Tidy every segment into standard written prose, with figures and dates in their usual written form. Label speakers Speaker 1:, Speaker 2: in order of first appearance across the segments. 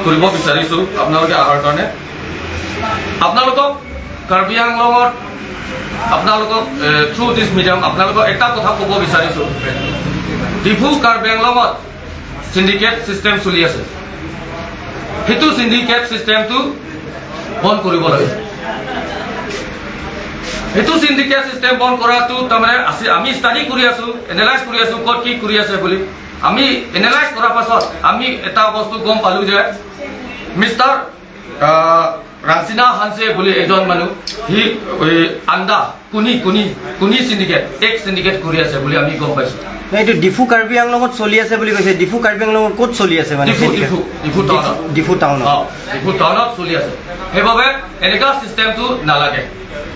Speaker 1: কৰিব বিচাৰিছো আপোনালোকে আহাৰ কাৰণে আপোনালোকক কাৰ্বি আংলঙত আপোনালোকক থ্ৰু দিছ মিডিয়াম আপোনালোকক এটা কথা ক'ব বিচাৰিছো ডিফু কাৰ্বি আংলঙত সিন্ডিকেট সিস্টেম চলি আছে হেতু সিন্ডিকেট সিস্টেমটো বন্ধ কৰিব লাগে হেতু সিন্ডিকেট সিস্টেম বন্ধ কৰাটো তাৰমানে আছে আমি ষ্টাডি কৰি আছো এনালাইজ কৰি আছো ক'ত কি কৰি আছে বুলি আমি এনালাইজ কৰাৰ পাছত আমি এটা বস্তু গম পালো যে মিস্টাৰ RANGSINA HANSE বুলি এজন মানুহ হি আন্দা কুনি সিন্ডিকেট এক সিন্ডিকেট কৰি আছে বুলি আমি গম পাইছো
Speaker 2: এইটো ডিফু কাৰ্বি আংলঙত চলি আছে বুলি কৈছে ডিফু কাৰ্বি আংলঙত ক'ত চলি আছে মানে ডিফু টাউনত চলি আছে সেইবাবে এনেকা সিস্টেমটো নালাগে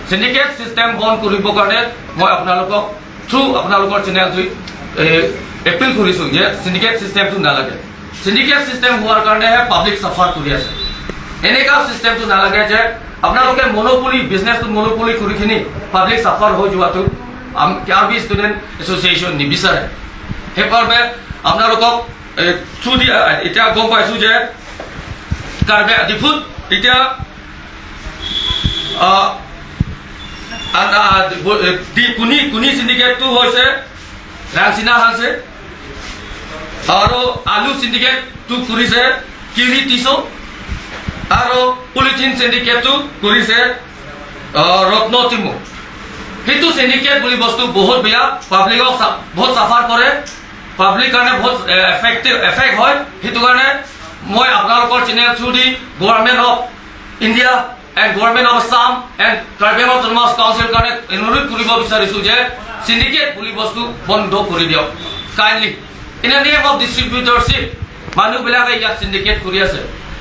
Speaker 2: সিন্ডিকেট সিস্টেম বন্ধ কৰিবৰ কাৰণে মই আপোনালোকক থ্ৰু আপোনালোকৰ চেনেলটো এপিল কৰিছো যে সিন্ডিকেট সিস্টেমটো নালাগে সিন্ডিকেট সিস্টেম হোৱাৰ কাৰণেহে পাব্লিক সাফাৰ কৰি আছে এনেকা সিস্টেমটো নালাগে যে আপোনালোকে মনোপলি বিজনেছটো মনোপলি কৰি কিনি পাব্লিক সাফাৰ হৈ যোৱাটো কাৰ্বি ষ্টুডেণ্ট এছ'চিয়েশ্যন নিবিচাৰে সেইবাবে আপোনালোকক থ্ৰু দি এতিয়া গম পাইছো যে কাৰ্বি ডিফুত এতিয়া কুনি সিন্ডিকেটটো হৈছে RANGSINA HANSE আৰু আলু সিন্ডিকেটটো কৰিছে কিৰি টিছো আৰু পলিথিন সিন্ডিকেটটো কৰিছে ৰত্ন টিমু হেতু সিন্ডিকেট বুলি বস্তু বহুত বেয়া পাব্লিকক বহুত সাফাৰ কৰে পাব্লিক কাৰণে বহুত এফেক্ট হয় হেতু কাৰণে মই আপোনালোকৰ channel through the government of India and government of Assam and Karbi Anglong Autonomous Council কাৰণে অনুৰোধ কৰিব বিচাৰিছো যে syndicate বুলি বস্তু বন্ধ কৰি দিয়ক kindly in the name of distributorship মানুহবিলাকে ইয়াত syndicate কৰি আছে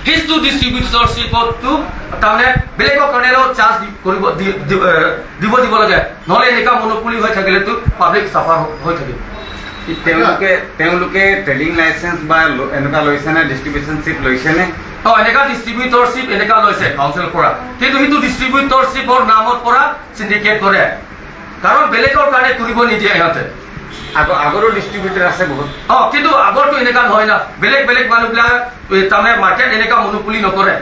Speaker 2: হিস্তু distributorship to তাৰমানে বেলেগৰ কাৰণেও চাৰ্জ কৰিব দিব লাগে নহলে এনেকা মনোপলি হৈ থাকিলেতো পাব্লিক সাফাৰ হৈ থাকিব
Speaker 3: তেওঁলোকে ট্ৰেডিং লাইসেন্স বা এনেকা লৈছে না ডিস্ট্ৰিবিউশনশিপ লৈছে নে
Speaker 1: এনেকা ডিস্ট্ৰিবিউটৰশিপ এনেকা লৈছে কাউন্সিল পৰা কিন্তু হিতু ডিস্ট্ৰিবিউটৰশিপৰ নামত পৰা সিন্ডিকেট কৰে কাৰণ বেলেগৰ কাৰণে কৰিব নিদিয়ে ইহঁতে
Speaker 3: আগৰো ডিস্ট্ৰিবিউটৰ আছে বহুত
Speaker 1: কিন্তু আগৰটো এনেকা নহয় না বেলেগ মানুহবিলাক তাৰমানে মাৰ্কেট এনেকা মনোপলি নকৰে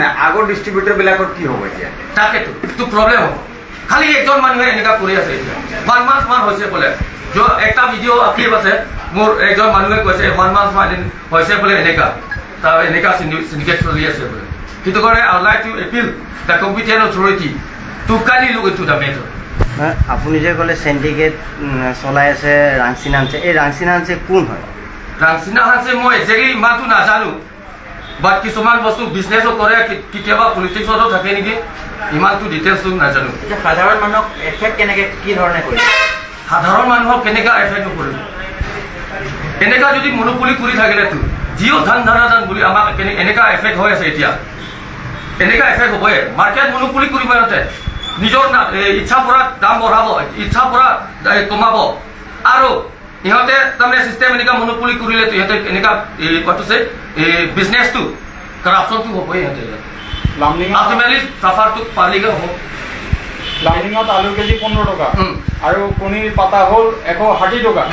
Speaker 3: না আগৰ ডিস্ট্ৰিবিউটৰ বিলাকৰ কি হ'ব এতিয়া
Speaker 1: তাকেতো এইটো প্ৰব্লেম হ'ব খালি একজন মানুহে এনেকা কৰি আছে এতিয়া 1 মান্থ মান হৈছে বোলে একটা ভিডিঅ' ক্লিপ আছে মোৰ একজন মানুহে কৈছে 1 মান্থ মান হৈছে বোলে এনেকা তাৰ এনেকা সিন্ডিকেট চলি আছে বোলে কিন্তু কাৰণে I like to appeal the competent authority to kindly look into the matter
Speaker 2: আপুনি যে ক'লে সিন্ডিকেট চলাই আছে RANGSINA HANSE এই RANGSINA HANSE কোন হয়
Speaker 1: RANGSINA HANSE মই একজেক্টলি ইমানটো নাজানো বাট কিছুমান বস্তু বিজনেছো কৰে কেতিয়াবা পলিটিক্সতো থাকে নেকি ইমানটো ডিটেইলছটো নাজানো
Speaker 2: সাধাৰণ মানুহক এফেক্ট কেনেকৈ কি ধৰণে কৰে
Speaker 1: সাধাৰণ মানুহক কেনেকা এফেক্ট কৰিব এনেকা যদি মনোপলি কৰি থাকিলেতো জিও ধান বুলি আমাক এনেকা এফেক্ট হৈ আছে এতিয়া এনেকা এফেক্ট হ'বই মাৰ্কেট মনোপলি কৰিব ইহঁতে নিজৰ ইচ্ছা পৰা দাম বঢ়াব ইচ্ছা পৰা কমাব আৰু ইহঁতে তাৰমানে চিষ্টেম এনেকা মনোপলি কৰিলেতো ইহঁতে এনেকা কতছে বিজনেছটো কৰাপশ্যনটো হ'বই ইহঁতে আল্টিমেটলি চাফাৰটো পাব্লিকে হ'ব
Speaker 4: লাইনিঙত আলু কেজি 15 টকা আৰু কণীৰ পাতা হ'ল 160 টকা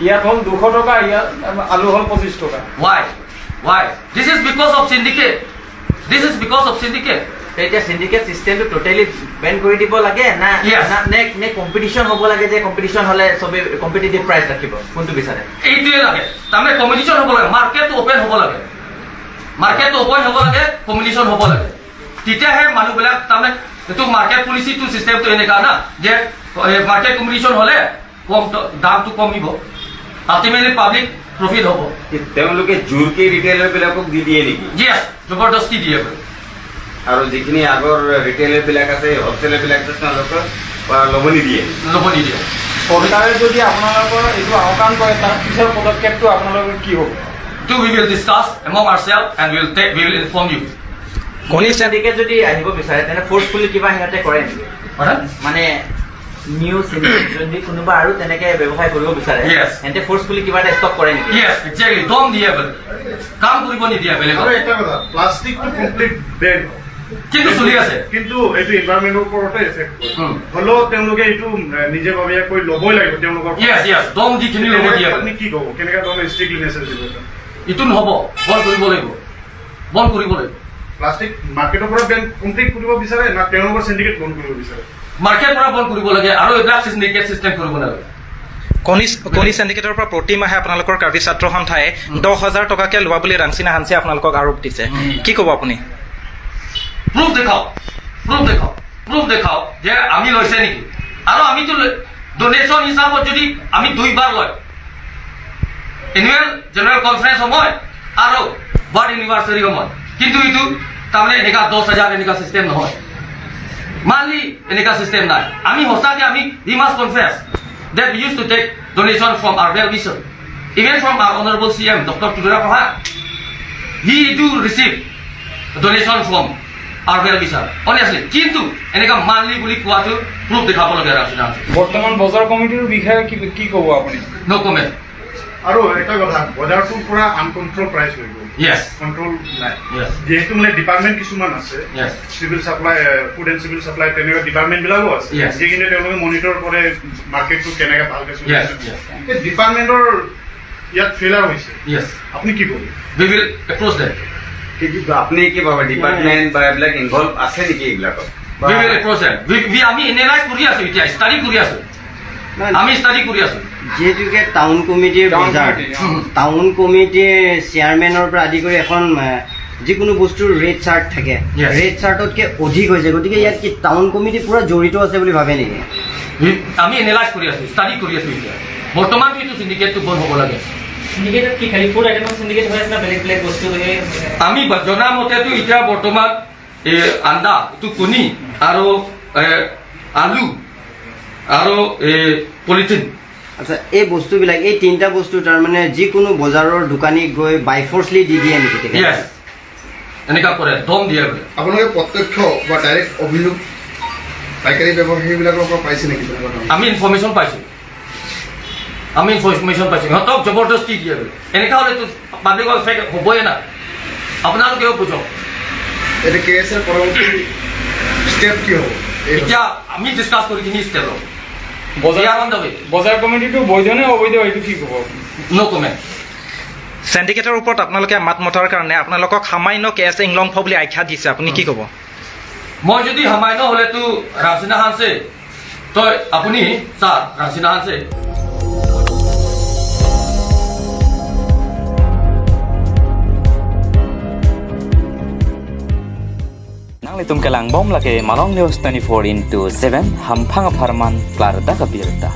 Speaker 4: ইয়াত হ'ল 200 টকা ইয়াত আলু হ'ল 25 টকা
Speaker 1: why this is because of syndicate
Speaker 2: এতিয়া সিন্ডিকেট সিস্টেমটো টোটালি বেন কৰি দিব লাগে না নে কম্পিটিশন হ'ব লাগে যে কম্পিটিশন হলে সবে কম্পিটিটিভ প্ৰাইস ৰাখিব কোনটো বিচাৰে
Speaker 1: এইটোৱে লাগে তাৰমানে কম্পিটিশন হ'ব লাগে মাৰ্কেটটো ওপেন হ'ব লাগে কম্পিটিশন হ'ব লাগে তেতিয়াহে মানুহবিলাক তাৰমানে এইটো মাৰ্কেট পলিচিটো সিস্টেমটো এনেকা না যে মাৰ্কেট কম্পিটিশন হলে কম দামটো কমিব আল্টিমেটলি পাব্লিক প্ৰফিট হ'ব
Speaker 3: তেওঁলোকে জোৰকে ৰিটেইলাৰ বিলাকক দি দিয়ে নেকি
Speaker 1: yes জবৰদস্তি দিয়ে
Speaker 3: আৰু যিখিনি আগৰ ৰিটেইলাৰ বিলাক আছে হোলচেলাৰ বিলাক আছে তেওঁলোকক ল'ব নিদিয়ে
Speaker 4: চৰকাৰে যদি আপোনালোকৰ এইটো আওকাণ কৰে তাৰ পিছৰ পদক্ষেপটো আপোনালোকৰ কি হ'ব
Speaker 1: we will discuss among ourselves and we will inform you
Speaker 2: কণী সিন্ডিকেট যদি আহিব বিচাৰে তেনে ফোৰ্সফুলি কিবা হিহঁতে কৰে নেকি মানে নিউ সিন্ডিকেট যদি কোনোবা আৰু তেনেকে ব্যৱসায় কৰিব বিচাৰে এন্তে ফোৰ্সফুলি কিবা এটা ষ্টপ কৰে নেকি
Speaker 1: yes exactly দম দিয়ে কাম কৰিব নিদিয়ে বেলেগক
Speaker 5: আৰু এটা কথা প্লাষ্টিকটো কমপ্লিট বেন
Speaker 1: কিন্তু চলি আছে
Speaker 5: কিন্তু এইটো এনভাইৰনমেন্টৰ ওপৰতে এফেক্ট কৰে হলো তেওঁলোকে এইটো নিজে ভাবিয়া কৈ লবই লাগিব তেওঁলোকৰ
Speaker 1: yes দম দি কিনি ল'ব দিয়ে
Speaker 5: আপুনি কি ক'ব কেনেকা ধৰণৰ ষ্ট্ৰিক্টলি মেছেজ দিব
Speaker 1: ইটো নহব বল কৰিব লাগিব বন্ধ কৰিব লাগিব
Speaker 5: প্লাষ্টিক মাৰ্কেটৰ পৰা বেন কমপ্লিট কৰিব বিচাৰে না তেওঁলোকৰ সিন্ডিকেট বন্ধ কৰিব বিচাৰে
Speaker 1: মাৰ্কেট পৰা বন্ধ কৰিব লাগে আৰু এইবিলাক সিন্ডিকেট চিষ্টেম কৰিব লাগে
Speaker 6: কণী সিন্ডিকেটৰ পৰা প্ৰতি মাহে আপোনালোকৰ কাৰ্বি ছাত্ৰ সন্থাই 10,000 টকাকে লোৱা বুলি ৰাংচিনা হানছে আপোনালোকক আৰোপ দিছে কি ক'ব আপুনি
Speaker 1: প্ৰুফ দেখাও যে আমি লৈছে নেকি আৰু আমিতো ডোনেশ্যন হিচাপত যদি আমি 2 বাৰ লয় এনুৱেল জেনেৰেল কনফাৰেন্স সময় আৰু বাৰ্ড ইউনিভাৰ্চিটি সময় কিন্তু এইটো তাৰমানে এনেকা 10,000 এনেকা চিষ্টেম নহয় মানলি এনেকা চিষ্টেম নাই আমি সঁচাকে আমি we must confess that we used to take donation from our well-wisher even from our honorable CM Dr. Tudura Prahad he do receive donation from our well-wisher honestly কিন্তু এনেকা মানলি বুলি কোৱাটো proof দেখাব লাগে ৰাংচিনা
Speaker 4: বৰ্তমান বজাৰ কমিটিৰ বিষয়ে কি ক'ব আপুনি
Speaker 1: no comment
Speaker 5: আৰু এটা কথা বজাৰটোৰ পৰা আনকন্ট্ৰল প্ৰাইচ হৈ গ'ল
Speaker 1: yes
Speaker 5: কন্ট্ৰল নাই
Speaker 1: yes
Speaker 5: যেহেতু মানে ডিপাৰ্টমেণ্ট কিছুমান আছে
Speaker 1: yes
Speaker 5: civil supply food and civil supply তেনেকুৱা ডিপাৰ্টমেণ্ট বিলাকো আছে
Speaker 1: Yes.
Speaker 5: যিখিনি তেওঁলোকে মনিটৰ কৰে মাৰ্কেটটো কেনেকৈ ভালকৈ চলি
Speaker 1: Yes,
Speaker 5: আছে
Speaker 1: yes.
Speaker 5: এই ডিপাৰ্টমেণ্টৰ ইয়াত ফেইলাৰ হৈছে
Speaker 1: yes
Speaker 5: আপুনি কি ক'ব
Speaker 1: we will approach that
Speaker 3: আপুনি কি ভাবে ডিপাৰ্টমেণ্ট বা এইবিলাক ইনভলভ আছে নেকি এইবিলাকত
Speaker 1: we will approach that we আমি এনালাইজ কৰি আছো এতিয়া ষ্টাডি কৰি আছো আমি ষ্টাডি কৰি আছো
Speaker 7: যেহেতুকে টাউন কমিটিৰ বজাৰ টাউন কমিটিৰ চেয়াৰমেনৰ পৰা আদি কৰি এখন যিকোনো বস্তুৰ ৰেড চাৰ্ট থাকে
Speaker 1: Yes.
Speaker 7: ৰেড চাৰ্টতকৈ অধিক হৈছে গতিকে ইয়াত কি টাউন কমিটি পুৰা জড়িত আছে বুলি ভাবে নেকি
Speaker 1: আমি এনালাইজ কৰি আছো ষ্টাডি কৰি আছো এতিয়া বৰ্তমানটো এইটো সিন্ডিকেটটো বন্ধ হ'ব লাগে
Speaker 8: সিন্ডিকেটত কি খালি ফুড আইটেমৰ সিন্ডিকেট হৈ আছে না বেলেগ বেলেগ বস্তু
Speaker 1: আমি জনা মতেতো এতিয়া বৰ্তমান আন্দা এইটো কণী আৰু আলু আৰু পলিথিন
Speaker 7: আচ্ছা এই বস্তুবিলাক এই তিনিটা বস্তু তাৰমানে যিকোনো বজাৰৰ দোকানী গৈ বাইফৰ্চলি দি দিয়ে নেকি
Speaker 1: yes এনেকা কৰে দম দিয়ে বোলে
Speaker 9: আপোনালোকে প্ৰত্যক্ষ বা ডাইৰেক্ট অভিযোগ পাইকাৰী ব্যৱসায়ীবিলাকৰ পৰা পাইছে নেকি
Speaker 1: আমি ইনফৰমেশ্যন পাইছো সিহঁতক জবৰদস্তি দিয়ে বোলে এনেকা হ'লেতো পাব্লিকৰ ফেক হ'বই না আপোনালোকেও বুজক
Speaker 9: এতিয়া KSA পৰৱৰ্তী ষ্টেপ কি হ'ব
Speaker 1: এতিয়া আমি ডিছকাছ কৰি কিনি ষ্টেপ ল'ম
Speaker 4: বজাৰ কমিটিটো বৈধ নে অবৈধ এইটো কি ক'ব
Speaker 1: নো কমেণ্ট
Speaker 6: সিন্ডিকেটৰ ওপৰত আপোনালোকে মাত মতাৰ কাৰণে আপোনালোকক সামান্য KSA ইংলংফ বুলি আখ্যা দিছে আপুনি কি ক'ব
Speaker 1: মই যদি সামান্য হ'লেতো ৰাংচিনা হানছে তই আপুনি ছাৰ ৰাংচিনা হানছে
Speaker 10: Nang litum kelang bom lake malong news 24/7 hampang aparman klar da kabirta.